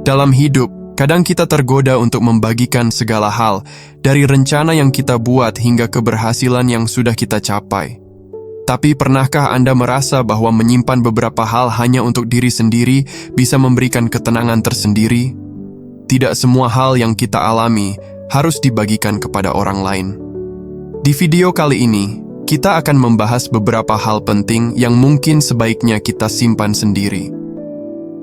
Dalam hidup, kadang kita tergoda untuk membagikan segala hal, dari rencana yang kita buat hingga keberhasilan yang sudah kita capai. Tapi pernahkah Anda merasa bahwa menyimpan beberapa hal hanya untuk diri sendiri bisa memberikan ketenangan tersendiri? Tidak semua hal yang kita alami harus dibagikan kepada orang lain. Di video kali ini, kita akan membahas beberapa hal penting yang mungkin sebaiknya kita simpan sendiri.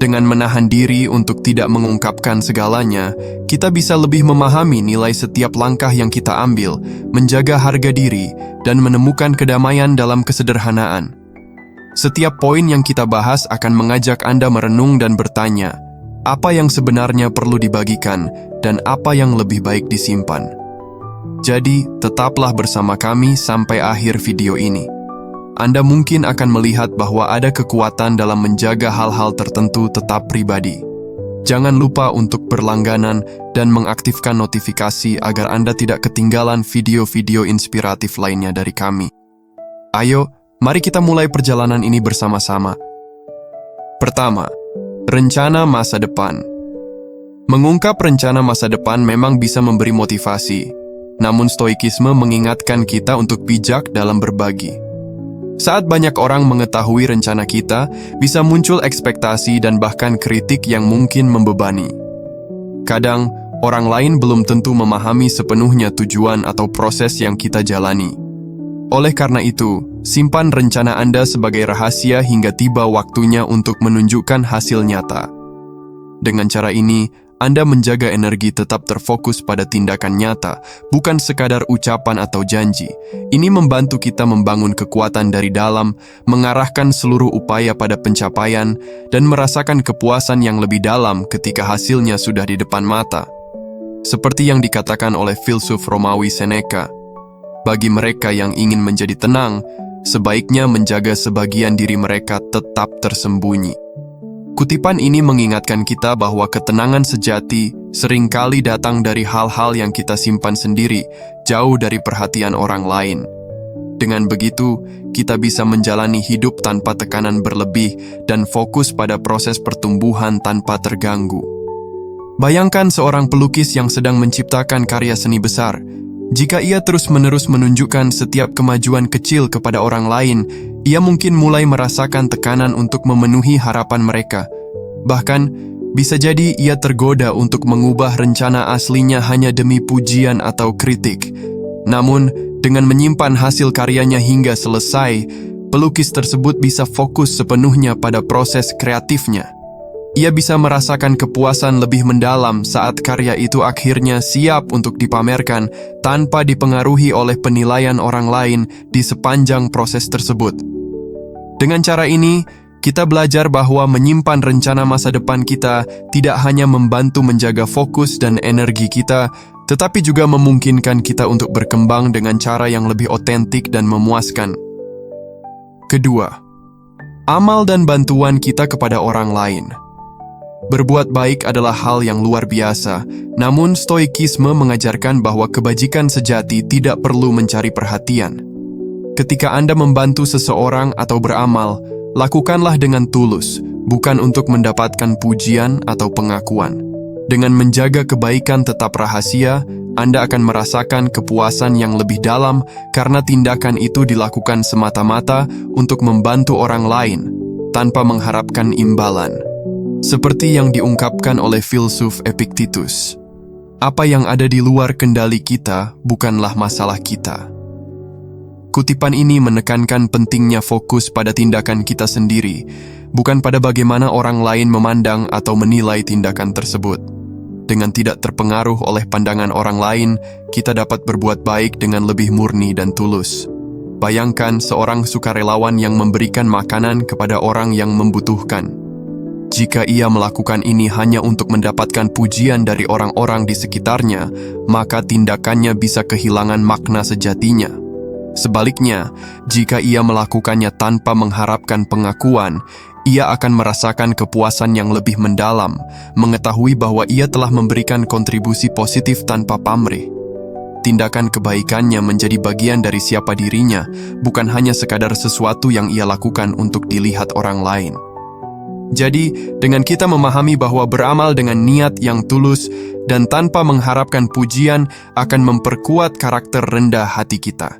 Dengan menahan diri untuk tidak mengungkapkan segalanya, kita bisa lebih memahami nilai setiap langkah yang kita ambil, menjaga harga diri, dan menemukan kedamaian dalam kesederhanaan. Setiap poin yang kita bahas akan mengajak Anda merenung dan bertanya, apa yang sebenarnya perlu dibagikan dan apa yang lebih baik disimpan. Jadi, tetaplah bersama kami sampai akhir video ini. Anda mungkin akan melihat bahwa ada kekuatan dalam menjaga hal-hal tertentu tetap pribadi. Jangan lupa untuk berlangganan dan mengaktifkan notifikasi agar Anda tidak ketinggalan video-video inspiratif lainnya dari kami. Ayo, mari kita mulai perjalanan ini bersama-sama. Pertama, rencana masa depan. Mengungkap rencana masa depan memang bisa memberi motivasi, namun stoikisme mengingatkan kita untuk bijak dalam berbagi. Saat banyak orang mengetahui rencana kita, bisa muncul ekspektasi dan bahkan kritik yang mungkin membebani. Kadang, orang lain belum tentu memahami sepenuhnya tujuan atau proses yang kita jalani. Oleh karena itu, simpan rencana Anda sebagai rahasia hingga tiba waktunya untuk menunjukkan hasil nyata. Dengan cara ini, Anda menjaga energi tetap terfokus pada tindakan nyata, bukan sekadar ucapan atau janji. Ini membantu kita membangun kekuatan dari dalam, mengarahkan seluruh upaya pada pencapaian, dan merasakan kepuasan yang lebih dalam ketika hasilnya sudah di depan mata. Seperti yang dikatakan oleh filsuf Romawi Seneca, bagi mereka yang ingin menjadi tenang, sebaiknya menjaga sebagian diri mereka tetap tersembunyi. Kutipan ini mengingatkan kita bahwa ketenangan sejati seringkali datang dari hal-hal yang kita simpan sendiri, jauh dari perhatian orang lain. Dengan begitu, kita bisa menjalani hidup tanpa tekanan berlebih dan fokus pada proses pertumbuhan tanpa terganggu. Bayangkan seorang pelukis yang sedang menciptakan karya seni besar. Jika ia terus-menerus menunjukkan setiap kemajuan kecil kepada orang lain, ia mungkin mulai merasakan tekanan untuk memenuhi harapan mereka. Bahkan, bisa jadi ia tergoda untuk mengubah rencana aslinya hanya demi pujian atau kritik. Namun, dengan menyimpan hasil karyanya hingga selesai, pelukis tersebut bisa fokus sepenuhnya pada proses kreatifnya. Ia bisa merasakan kepuasan lebih mendalam saat karya itu akhirnya siap untuk dipamerkan tanpa dipengaruhi oleh penilaian orang lain di sepanjang proses tersebut. Dengan cara ini, kita belajar bahwa menyimpan rencana masa depan kita tidak hanya membantu menjaga fokus dan energi kita, tetapi juga memungkinkan kita untuk berkembang dengan cara yang lebih otentik dan memuaskan. Kedua, amal dan bantuan kita kepada orang lain. Berbuat baik adalah hal yang luar biasa, namun stoikisme mengajarkan bahwa kebajikan sejati tidak perlu mencari perhatian. Ketika Anda membantu seseorang atau beramal, lakukanlah dengan tulus, bukan untuk mendapatkan pujian atau pengakuan. Dengan menjaga kebaikan tetap rahasia, Anda akan merasakan kepuasan yang lebih dalam karena tindakan itu dilakukan semata-mata untuk membantu orang lain, tanpa mengharapkan imbalan. Seperti yang diungkapkan oleh filsuf Epictetus, apa yang ada di luar kendali kita bukanlah masalah kita. Kutipan ini menekankan pentingnya fokus pada tindakan kita sendiri, bukan pada bagaimana orang lain memandang atau menilai tindakan tersebut. Dengan tidak terpengaruh oleh pandangan orang lain, kita dapat berbuat baik dengan lebih murni dan tulus. Bayangkan seorang sukarelawan yang memberikan makanan kepada orang yang membutuhkan. Jika ia melakukan ini hanya untuk mendapatkan pujian dari orang-orang di sekitarnya, maka tindakannya bisa kehilangan makna sejatinya. Sebaliknya, jika ia melakukannya tanpa mengharapkan pengakuan, ia akan merasakan kepuasan yang lebih mendalam, mengetahui bahwa ia telah memberikan kontribusi positif tanpa pamrih. Tindakan kebaikannya menjadi bagian dari siapa dirinya, bukan hanya sekadar sesuatu yang ia lakukan untuk dilihat orang lain. Jadi, dengan kita memahami bahwa beramal dengan niat yang tulus dan tanpa mengharapkan pujian akan memperkuat karakter rendah hati kita.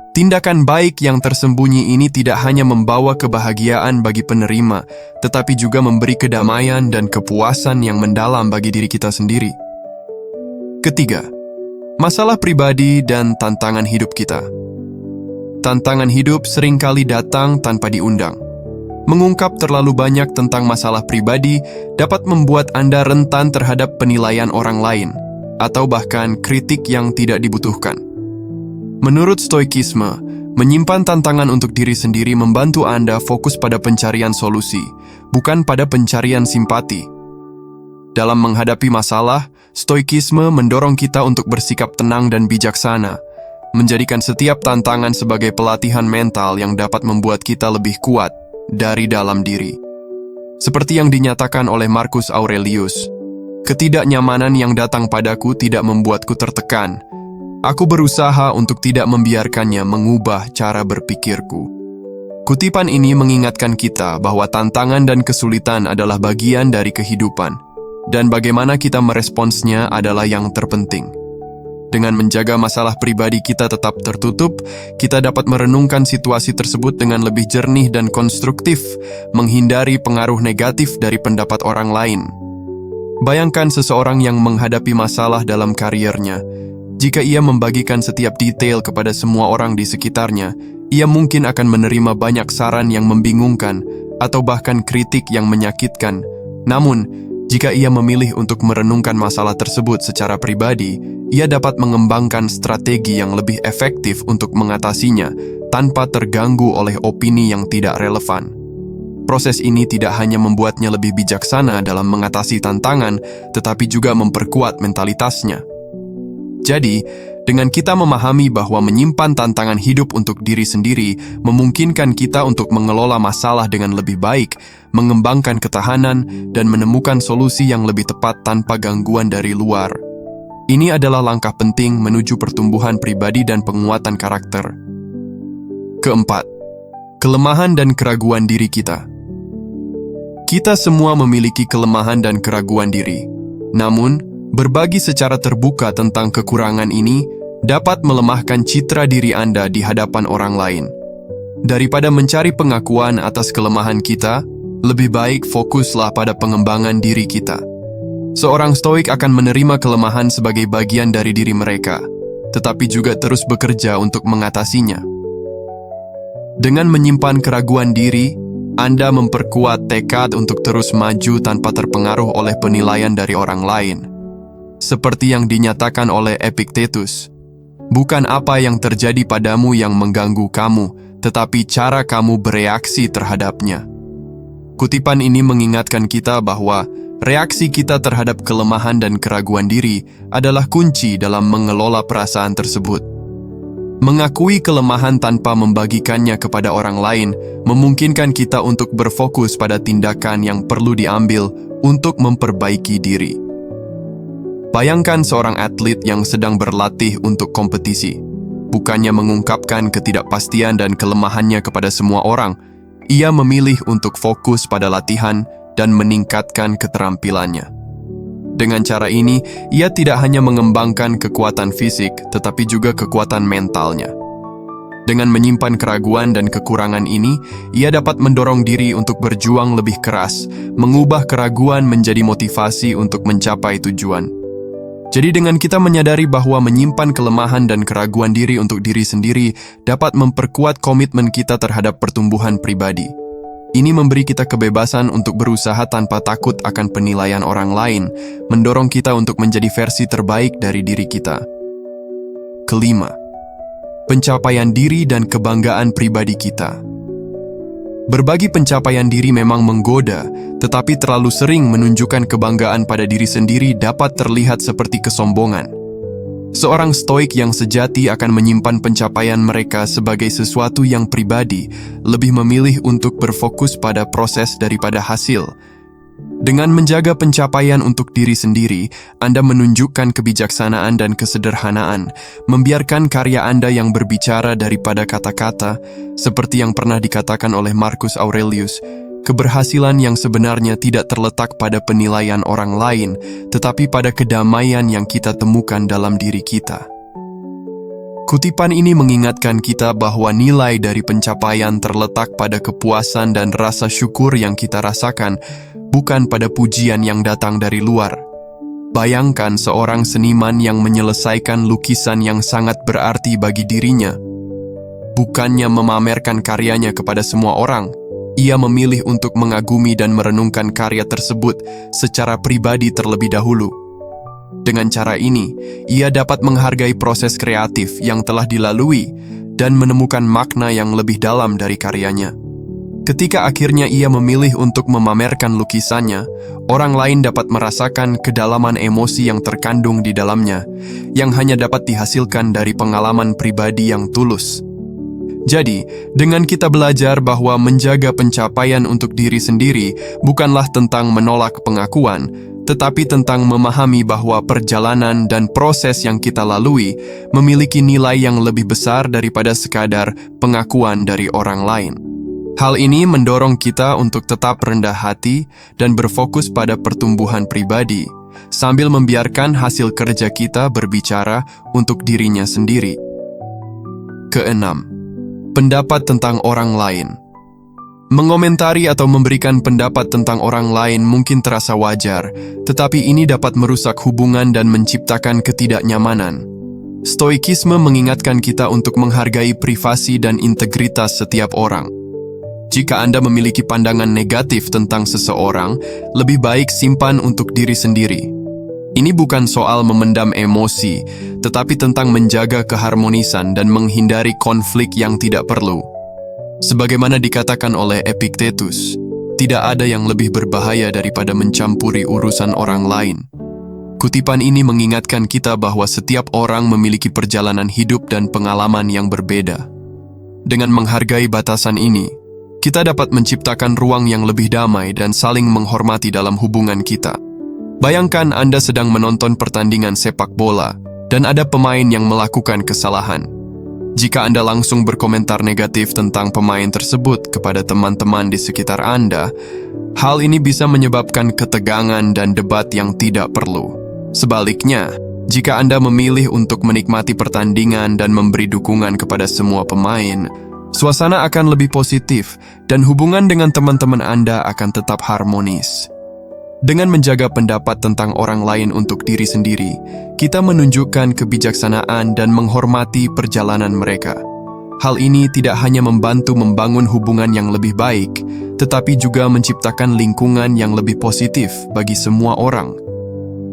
Tindakan baik yang tersembunyi ini tidak hanya membawa kebahagiaan bagi penerima, tetapi juga memberi kedamaian dan kepuasan yang mendalam bagi diri kita sendiri. Ketiga, masalah pribadi dan tantangan hidup kita. Tantangan hidup seringkali datang tanpa diundang. Mengungkap terlalu banyak tentang masalah pribadi dapat membuat Anda rentan terhadap penilaian orang lain, atau bahkan kritik yang tidak dibutuhkan. Menurut Stoikisme, menyimpan tantangan untuk diri sendiri membantu Anda fokus pada pencarian solusi, bukan pada pencarian simpati. Dalam menghadapi masalah, Stoikisme mendorong kita untuk bersikap tenang dan bijaksana, menjadikan setiap tantangan sebagai pelatihan mental yang dapat membuat kita lebih kuat dari dalam diri. Seperti yang dinyatakan oleh Marcus Aurelius, ketidaknyamanan yang datang padaku tidak membuatku tertekan. Aku berusaha untuk tidak membiarkannya mengubah cara berpikirku. Kutipan ini mengingatkan kita bahwa tantangan dan kesulitan adalah bagian dari kehidupan, dan bagaimana kita meresponsnya adalah yang terpenting. Dengan menjaga masalah pribadi kita tetap tertutup, kita dapat merenungkan situasi tersebut dengan lebih jernih dan konstruktif, menghindari pengaruh negatif dari pendapat orang lain. Bayangkan seseorang yang menghadapi masalah dalam kariernya. Jika ia membagikan setiap detail kepada semua orang di sekitarnya, ia mungkin akan menerima banyak saran yang membingungkan atau bahkan kritik yang menyakitkan. Namun, jika ia memilih untuk merenungkan masalah tersebut secara pribadi, ia dapat mengembangkan strategi yang lebih efektif untuk mengatasinya tanpa terganggu oleh opini yang tidak relevan. Proses ini tidak hanya membuatnya lebih bijaksana dalam mengatasi tantangan, tetapi juga memperkuat mentalitasnya. Jadi, dengan kita memahami bahwa menyimpan tantangan hidup untuk diri sendiri memungkinkan kita untuk mengelola masalah dengan lebih baik, mengembangkan ketahanan, dan menemukan solusi yang lebih tepat tanpa gangguan dari luar. Ini adalah langkah penting menuju pertumbuhan pribadi dan penguatan karakter. Keempat, kelemahan dan keraguan diri kita. Kita semua memiliki kelemahan dan keraguan diri. Namun, berbagi secara terbuka tentang kekurangan ini dapat melemahkan citra diri Anda di hadapan orang lain. Daripada mencari pengakuan atas kelemahan kita, lebih baik fokuslah pada pengembangan diri kita. Seorang Stoik akan menerima kelemahan sebagai bagian dari diri mereka, tetapi juga terus bekerja untuk mengatasinya. Dengan menyimpan keraguan diri, Anda memperkuat tekad untuk terus maju tanpa terpengaruh oleh penilaian dari orang lain. Seperti yang dinyatakan oleh Epictetus, bukan apa yang terjadi padamu yang mengganggu kamu, tetapi cara kamu bereaksi terhadapnya. Kutipan ini mengingatkan kita bahwa reaksi kita terhadap kelemahan dan keraguan diri adalah kunci dalam mengelola perasaan tersebut. Mengakui kelemahan tanpa membagikannya kepada orang lain memungkinkan kita untuk berfokus pada tindakan yang perlu diambil untuk memperbaiki diri. Bayangkan seorang atlet yang sedang berlatih untuk kompetisi. Bukannya mengungkapkan ketidakpastian dan kelemahannya kepada semua orang, ia memilih untuk fokus pada latihan dan meningkatkan keterampilannya. Dengan cara ini, ia tidak hanya mengembangkan kekuatan fisik, tetapi juga kekuatan mentalnya. Dengan menyimpan keraguan dan kekurangan ini, ia dapat mendorong diri untuk berjuang lebih keras, mengubah keraguan menjadi motivasi untuk mencapai tujuan. Jadi dengan kita menyadari bahwa menyimpan kelemahan dan keraguan diri untuk diri sendiri dapat memperkuat komitmen kita terhadap pertumbuhan pribadi. Ini memberi kita kebebasan untuk berusaha tanpa takut akan penilaian orang lain, mendorong kita untuk menjadi versi terbaik dari diri kita. Kelima, pencapaian diri dan kebanggaan pribadi kita. Berbagi pencapaian diri memang menggoda, tetapi terlalu sering menunjukkan kebanggaan pada diri sendiri dapat terlihat seperti kesombongan. Seorang Stoik yang sejati akan menyimpan pencapaian mereka sebagai sesuatu yang pribadi, lebih memilih untuk berfokus pada proses daripada hasil. Dengan menjaga pencapaian untuk diri sendiri, Anda menunjukkan kebijaksanaan dan kesederhanaan, membiarkan karya Anda yang berbicara daripada kata-kata, seperti yang pernah dikatakan oleh Marcus Aurelius, keberhasilan yang sebenarnya tidak terletak pada penilaian orang lain, tetapi pada kedamaian yang kita temukan dalam diri kita. Kutipan ini mengingatkan kita bahwa nilai dari pencapaian terletak pada kepuasan dan rasa syukur yang kita rasakan, bukan pada pujian yang datang dari luar. Bayangkan seorang seniman yang menyelesaikan lukisan yang sangat berarti bagi dirinya. Bukannya memamerkan karyanya kepada semua orang, ia memilih untuk mengagumi dan merenungkan karya tersebut secara pribadi terlebih dahulu. Dengan cara ini, ia dapat menghargai proses kreatif yang telah dilalui dan menemukan makna yang lebih dalam dari karyanya. Ketika akhirnya ia memilih untuk memamerkan lukisannya, orang lain dapat merasakan kedalaman emosi yang terkandung di dalamnya, yang hanya dapat dihasilkan dari pengalaman pribadi yang tulus. Jadi, dengan kita belajar bahwa menjaga pencapaian untuk diri sendiri bukanlah tentang menolak pengakuan, tetapi tentang memahami bahwa perjalanan dan proses yang kita lalui memiliki nilai yang lebih besar daripada sekadar pengakuan dari orang lain. Hal ini mendorong kita untuk tetap rendah hati dan berfokus pada pertumbuhan pribadi, sambil membiarkan hasil kerja kita berbicara untuk dirinya sendiri. Keenam, pendapat tentang orang lain. Mengomentari atau memberikan pendapat tentang orang lain mungkin terasa wajar, tetapi ini dapat merusak hubungan dan menciptakan ketidaknyamanan. Stoikisme mengingatkan kita untuk menghargai privasi dan integritas setiap orang. Jika Anda memiliki pandangan negatif tentang seseorang, lebih baik simpan untuk diri sendiri. Ini bukan soal memendam emosi, tetapi tentang menjaga keharmonisan dan menghindari konflik yang tidak perlu. Sebagaimana dikatakan oleh Epictetus, tidak ada yang lebih berbahaya daripada mencampuri urusan orang lain. Kutipan ini mengingatkan kita bahwa setiap orang memiliki perjalanan hidup dan pengalaman yang berbeda. Dengan menghargai batasan ini, kita dapat menciptakan ruang yang lebih damai dan saling menghormati dalam hubungan kita. Bayangkan Anda sedang menonton pertandingan sepak bola, dan ada pemain yang melakukan kesalahan. Jika Anda langsung berkomentar negatif tentang pemain tersebut kepada teman-teman di sekitar Anda, hal ini bisa menyebabkan ketegangan dan debat yang tidak perlu. Sebaliknya, jika Anda memilih untuk menikmati pertandingan dan memberi dukungan kepada semua pemain, suasana akan lebih positif dan hubungan dengan teman-teman Anda akan tetap harmonis. Dengan menjaga pendapat tentang orang lain untuk diri sendiri, kita menunjukkan kebijaksanaan dan menghormati perjalanan mereka. Hal ini tidak hanya membantu membangun hubungan yang lebih baik, tetapi juga menciptakan lingkungan yang lebih positif bagi semua orang.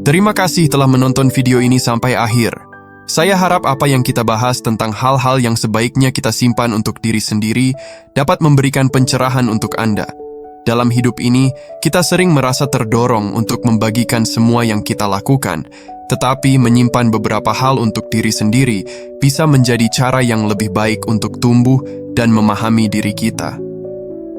Terima kasih telah menonton video ini sampai akhir. Saya harap apa yang kita bahas tentang hal-hal yang sebaiknya kita simpan untuk diri sendiri dapat memberikan pencerahan untuk Anda. Dalam hidup ini, kita sering merasa terdorong untuk membagikan semua yang kita lakukan, tetapi menyimpan beberapa hal untuk diri sendiri bisa menjadi cara yang lebih baik untuk tumbuh dan memahami diri kita.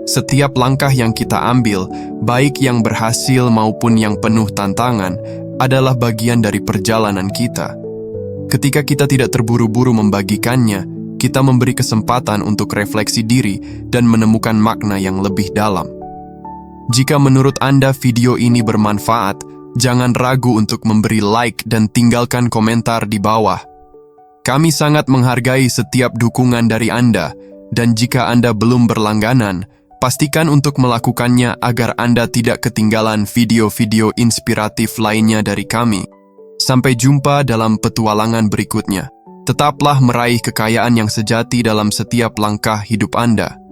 Setiap langkah yang kita ambil, baik yang berhasil maupun yang penuh tantangan, adalah bagian dari perjalanan kita. Ketika kita tidak terburu-buru membagikannya, kita memberi kesempatan untuk refleksi diri dan menemukan makna yang lebih dalam. Jika menurut Anda video ini bermanfaat, jangan ragu untuk memberi like dan tinggalkan komentar di bawah. Kami sangat menghargai setiap dukungan dari Anda, dan jika Anda belum berlangganan, pastikan untuk melakukannya agar Anda tidak ketinggalan video-video inspiratif lainnya dari kami. Sampai jumpa dalam petualangan berikutnya. Tetaplah meraih kekayaan yang sejati dalam setiap langkah hidup Anda.